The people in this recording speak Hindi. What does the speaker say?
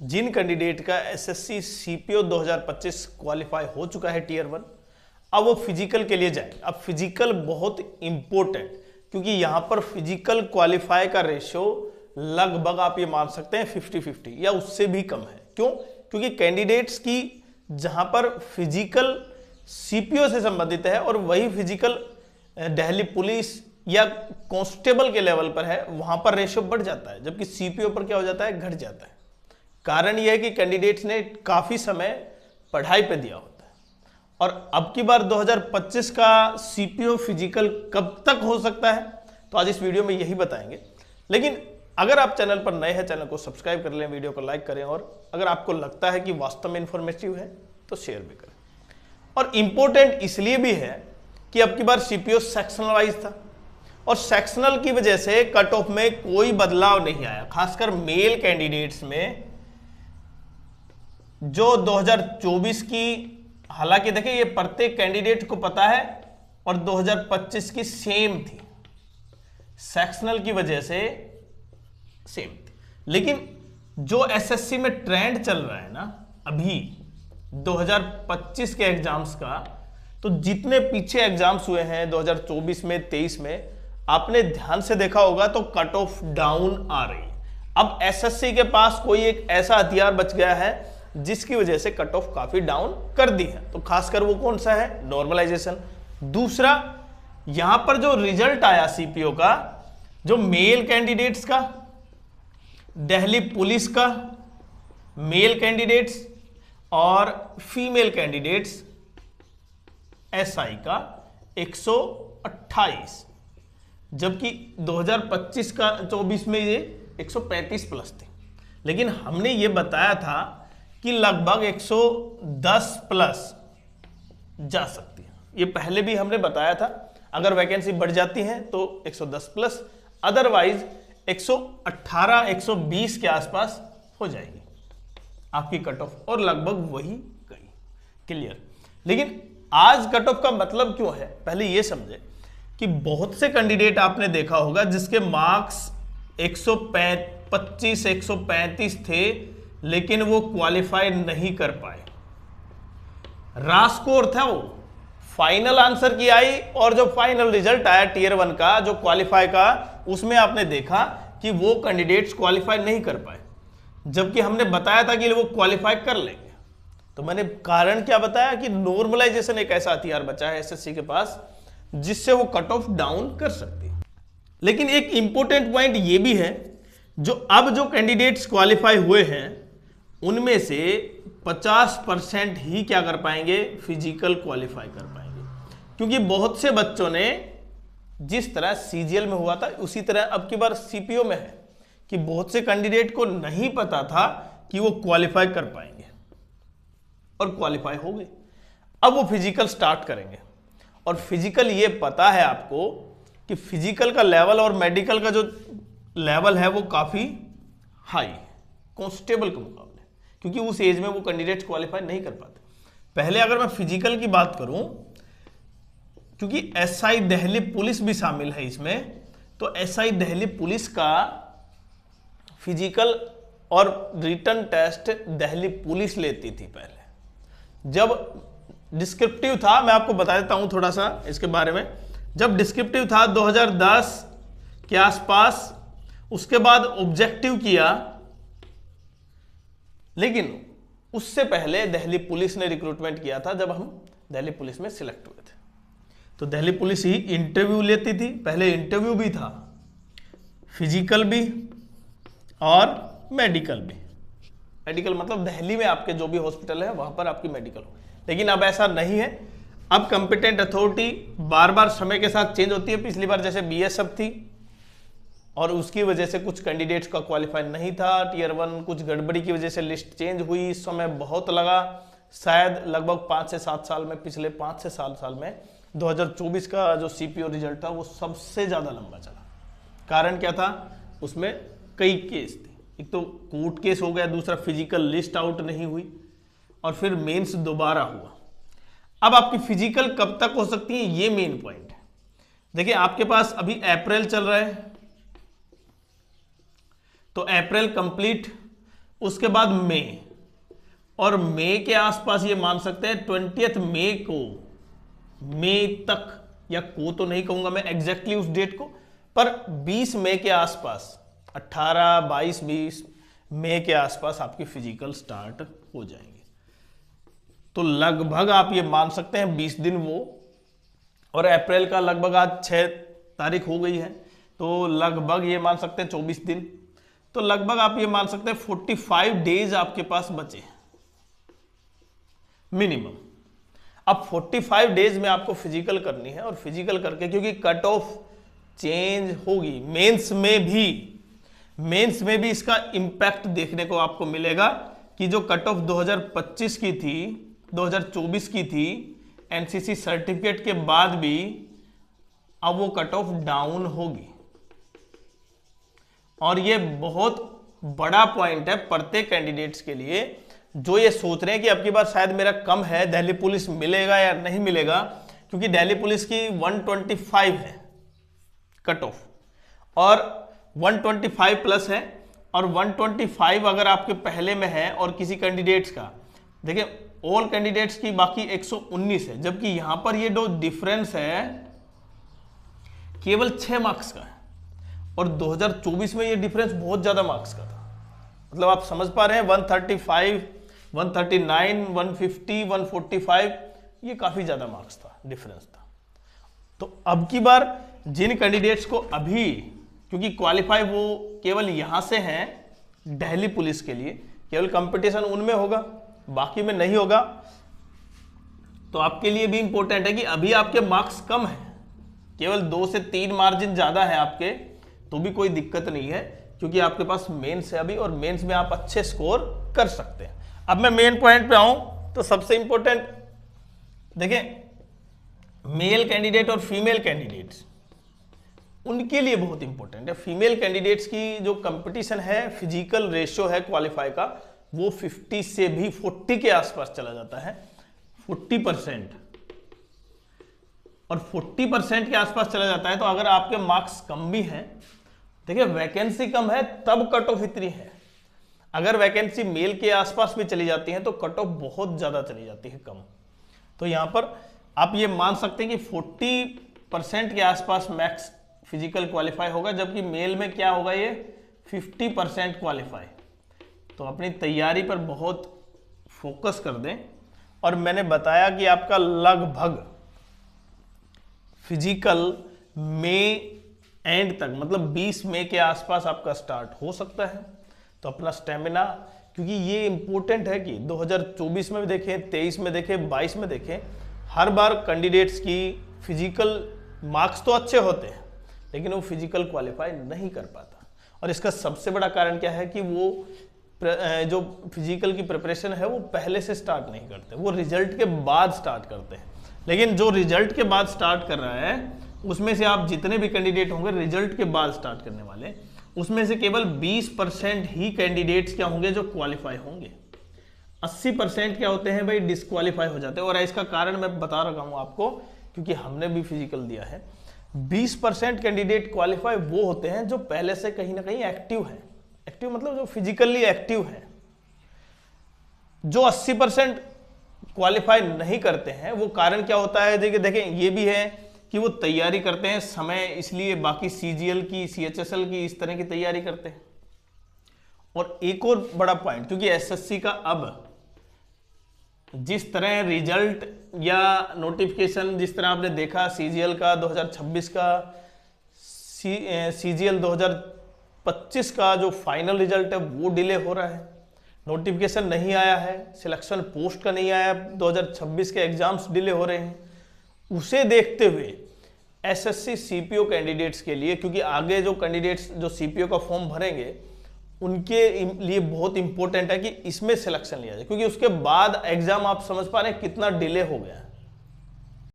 जिन कैंडिडेट का एसएससी सीपीओ 2025 क्वालिफाई हो चुका है टीयर 1, अब वो फिजिकल के लिए जाए। अब फिजिकल बहुत इंपॉर्टेंट, क्योंकि यहां पर फिजिकल क्वालिफाई का रेशियो लगभग आप ये मान सकते हैं 50-50 या उससे भी कम है। क्यों? क्योंकि कैंडिडेट्स की जहां पर फिजिकल सीपीओ से संबंधित है और वही फिजिकल दिल्ली पुलिस या कांस्टेबल के लेवल पर है, वहां पर रेशियो बढ़ जाता है, जबकि सीपीओ पर क्या हो जाता है, घट जाता है। कारण यह है कि कैंडिडेट्स ने काफी समय पढ़ाई पे दिया होता है। और अब की बार 2025 का सीपीओ फिजिकल कब तक हो सकता है, तो आज इस वीडियो में यही बताएंगे। लेकिन अगर आप चैनल पर नए हैं, चैनल को सब्सक्राइब कर लें, वीडियो को लाइक करें, और अगर आपको लगता है कि वास्तव में इंफॉर्मेटिव है तो शेयर भी करें। और इंपॉर्टेंट इसलिए भी है कि अब की बार सीपीओ सेक्शनल वाइज था, और सेक्शनल की वजह से कट ऑफ में कोई बदलाव नहीं आया। खासकर मेल कैंडिडेट्स में जो 2024 की, हालांकि देखिए ये प्रत्येक कैंडिडेट को पता है, और 2025 की सेम थी, सेक्शनल की वजह से सेम थी। लेकिन जो एसएससी में ट्रेंड चल रहा है ना अभी 2025 के एग्जाम्स का, तो जितने पीछे एग्जाम्स हुए हैं 2024 में, 23 में, आपने ध्यान से देखा होगा तो कट ऑफ डाउन आ रही है। अब एसएससी के पास कोई एक ऐसा हथियार बच गया है जिसकी वजह से कट ऑफ काफी डाउन कर दी है। तो खासकर वो कौन सा है, नॉर्मलाइजेशन। दूसरा, यहां पर जो रिजल्ट आया सीपीओ का, जो मेल कैंडिडेट्स का, दिल्ली पुलिस का, मेल कैंडिडेट्स और फीमेल कैंडिडेट्स एसआई का 128, जबकि 2025 का 24 में ये 135 प्लस थे। लेकिन हमने ये बताया था कि लगभग 110 प्लस जा सकती है, ये पहले भी हमने बताया था। अगर वैकेंसी बढ़ जाती है तो 110 प्लस, अदरवाइज 118 120 के आसपास हो जाएगी आपकी कट ऑफ, और लगभग वही गई। क्लियर? लेकिन आज कट ऑफ का मतलब क्यों है, पहले ये समझे कि बहुत से कैंडिडेट आपने देखा होगा जिसके मार्क्स 125 135 थे, लेकिन वो क्वालिफाई नहीं कर पाए। रा स्कोर था वो, फाइनल आंसर की आई, और जो फाइनल रिजल्ट आया टीयर 1 का, जो क्वालिफाई का, उसमें आपने देखा कि वो कैंडिडेट्स क्वालिफाई नहीं कर पाए, जबकि हमने बताया था कि वो क्वालिफाई कर लेंगे। तो मैंने कारण क्या बताया कि नॉर्मलाइजेशन एक ऐसा हथियार बचा है एसएससी के पास जिससे वो कट ऑफ डाउन कर सकती है। लेकिन एक इंपॉर्टेंट पॉइंट ये भी है, जो कैंडिडेट्स क्वालिफाई हुए हैं उनमें से 50% ही क्या कर पाएंगे, फिजिकल क्वालिफाई कर पाएंगे। क्योंकि बहुत से बच्चों ने, जिस तरह सीजीएल में हुआ था उसी तरह अब की बार सीपीओ में है, कि बहुत से कैंडिडेट को नहीं पता था कि वो क्वालिफाई कर पाएंगे, और क्वालिफाई हो गए। अब वो फिजिकल स्टार्ट करेंगे, और फिजिकल ये पता है आपको कि फिजिकल का लेवल और मेडिकल का जो लेवल है वो काफी हाई कांस्टेबल के मुकाबले, क्योंकि उस एज में वो कैंडिडेट्स क्वालिफाई नहीं कर पाते। पहले अगर मैं फिजिकल की बात करूं, क्योंकि एसआई दिल्ली पुलिस भी शामिल है इसमें, तो एसआई दिल्ली पुलिस का फिजिकल और रिटन टेस्ट दिल्ली पुलिस लेती थी पहले। जब डिस्क्रिप्टिव था, मैं आपको बता देता हूं थोड़ा सा इसके बारे में, जब डिस्क्रिप्टिव था 2010 के आसपास, उसके बाद ऑब्जेक्टिव किया, लेकिन उससे पहले दिल्ली पुलिस ने रिक्रूटमेंट किया था जब हम दिल्ली पुलिस में सिलेक्ट हुए थे। तो दिल्ली पुलिस ही इंटरव्यू लेती थी, पहले इंटरव्यू भी था, फिजिकल भी और मेडिकल भी। मेडिकल मतलब दिल्ली में आपके जो भी हॉस्पिटल है वहां पर आपकी मेडिकल हो। लेकिन अब ऐसा नहीं है, अब कंपिटेंट अथॉरिटी बार बार समय के साथ चेंज होती है। पिछली बार जैसे बीएसएफ थी, और उसकी वजह से कुछ कैंडिडेट्स का क्वालिफाई नहीं था टीयर 1, कुछ गड़बड़ी की वजह से लिस्ट चेंज हुई, समय बहुत लगा, शायद लगभग 5 से 7 साल में, पिछले 5 से 7 साल में 2024 का जो सीपीओ रिजल्ट था वो सबसे ज्यादा लंबा चला। कारण क्या था, उसमें कई केस थे, एक तो कोर्ट केस हो गया, दूसरा फिजिकल लिस्ट आउट नहीं हुई, और फिर मेंस दोबारा हुआ। अब आपकी फिजिकल कब तक हो सकती है, ये मेन पॉइंट है। देखिए आपके पास अभी अप्रैल चल रहा है, तो अप्रैल कंप्लीट, उसके बाद मई, और मई के आसपास ये मान सकते हैं 20 मई को, मई तक, या को तो नहीं कहूंगा मैं एग्जैक्टली उस डेट को, पर 20 मई के आसपास, 18, 22, 20 मई के आसपास आपकी फिजिकल स्टार्ट हो जाएंगे। तो लगभग आप ये मान सकते हैं 20 दिन वो, और अप्रैल का लगभग आज 6 तारीख हो गई है, तो लगभग ये मान सकते हैं 24 दिन, तो लगभग आप ये मान सकते हैं 45 डेज आपके पास बचे मिनिमम। अब 45 डेज में आपको फिजिकल करनी है, और फिजिकल करके क्योंकि कट ऑफ चेंज होगी, मेंस में भी इसका इंपैक्ट देखने को आपको मिलेगा कि जो कट ऑफ 2025 की थी, 2024 की थी एनसीसी सर्टिफिकेट के बाद भी, अब वो कट ऑफ डाउन होगी। और ये बहुत बड़ा पॉइंट है प्रत्येक कैंडिडेट्स के लिए जो ये सोच रहे हैं कि अब की बार शायद मेरा कम है, दिल्ली पुलिस मिलेगा या नहीं मिलेगा, क्योंकि दिल्ली पुलिस की 125 है कट ऑफ, और 125 प्लस है, और 125 अगर आपके पहले में है और किसी कैंडिडेट्स का, देखिए ऑल कैंडिडेट्स की बाकी 119 है, जबकि यहां पर ये जो डिफरेंस है केवल 6 मार्क्स का है, और 2024 में ये डिफरेंस बहुत ज्यादा मार्क्स का था। मतलब आप समझ पा रहे हैं, 135, 139, 150, 145, ये काफी ज्यादा मार्क्स था, डिफरेंस था। तो अब की बार जिन कैंडिडेट्स को अभी, क्योंकि क्वालिफाई वो केवल यहां से हैं दिल्ली पुलिस के लिए, केवल कंपटीशन उनमें होगा, बाकी में नहीं होगा, तो आपके लिए भी इंपॉर्टेंट है कि अभी आपके मार्क्स कम है, केवल 2 से 3 मार्जिन ज्यादा है आपके, तो भी कोई दिक्कत नहीं है, क्योंकि आपके पास मेंस है अभी, और मेंस में आप अच्छे स्कोर कर सकते हैं। अब मैं मेन पॉइंट पे आऊं तो सबसे इंपॉर्टेंट देखें, मेल कैंडिडेट और फीमेल कैंडिडेट्स, उनके लिए बहुत इंपॉर्टेंट है। फीमेल कैंडिडेट्स की जो कंपटीशन है, फिजिकल रेशियो है क्वालिफाई का, वो 50 से भी 40 के आसपास चला जाता है, 40%, और 40% के आसपास चला जाता है। तो अगर आपके मार्क्स कम भी हैं, देखिए वैकेंसी कम है तब कट ऑफ इतनी है, अगर वैकेंसी मेल के आसपास भी चली जाती है तो कट ऑफ बहुत ज्यादा चली जाती है कम। तो यहां पर आप ये मान सकते हैं कि 40% के आसपास मैक्स फिजिकल क्वालिफाई होगा, जबकि मेल में क्या होगा, ये 50% क्वालिफाई। तो अपनी तैयारी पर बहुत फोकस कर दें, और मैंने बताया कि आपका लगभग फिजिकल मई एंड तक, मतलब 20 मई के आसपास आपका स्टार्ट हो सकता है। तो अपना स्टेमिना, क्योंकि ये इंपॉर्टेंट है कि 2024 में भी देखें, 23 में देखें, 22 में देखें, हर बार कैंडिडेट्स की फिजिकल मार्क्स तो अच्छे होते हैं, लेकिन वो फिजिकल क्वालिफाई नहीं कर पाता। और इसका सबसे बड़ा कारण क्या है कि वो जो फिजिकल की प्रिपरेशन है वो पहले से स्टार्ट नहीं करते, वो रिजल्ट के बाद स्टार्ट करते हैं। लेकिन जो रिजल्ट के बाद स्टार्ट कर रहा है, उसमें से आप जितने भी कैंडिडेट होंगे रिजल्ट के बाद स्टार्ट करने वाले, उसमें से केवल 20% ही कैंडिडेट्स क्या होंगे जो क्वालिफाई होंगे। 80% क्या होते हैं भाई, डिस्क्वालीफाई हो जाते हैं। और इसका कारण मैं बता रहा हूं आपको, क्योंकि हमने भी फिजिकल दिया है। 20% कैंडिडेट क्वालिफाई वो होते हैं जो पहले से कहीं ना कहीं एक्टिव है, एक्टिव मतलब जो फिजिकली एक्टिव है। जो 80% क्वालिफाई नहीं करते हैं, वो कारण क्या होता है, देखें ये भी है कि वो तैयारी करते हैं समय, इसलिए बाकी सीजीएल की, सीएचएसएल की, इस तरह की तैयारी करते हैं। और एक और बड़ा पॉइंट, क्योंकि एसएससी का अब जिस तरह रिजल्ट या नोटिफिकेशन, जिस तरह आपने देखा सीजीएल का 2026 का, सीजीएल 2025 का जो फाइनल रिजल्ट है वो डिले हो रहा है, नोटिफिकेशन नहीं आया है, सिलेक्शन पोस्ट का नहीं आया, 2026 के एग्जाम्स डिले हो रहे हैं। उसे देखते हुए एसएससी सीपीओ कैंडिडेट्स के लिए, क्योंकि आगे जो कैंडिडेट्स जो सीपीओ का फॉर्म भरेंगे उनके लिए बहुत इंपॉर्टेंट है कि इसमें सिलेक्शन लिया जाए, क्योंकि उसके बाद एग्जाम आप समझ पा रहे हैं कितना डिले हो गया है।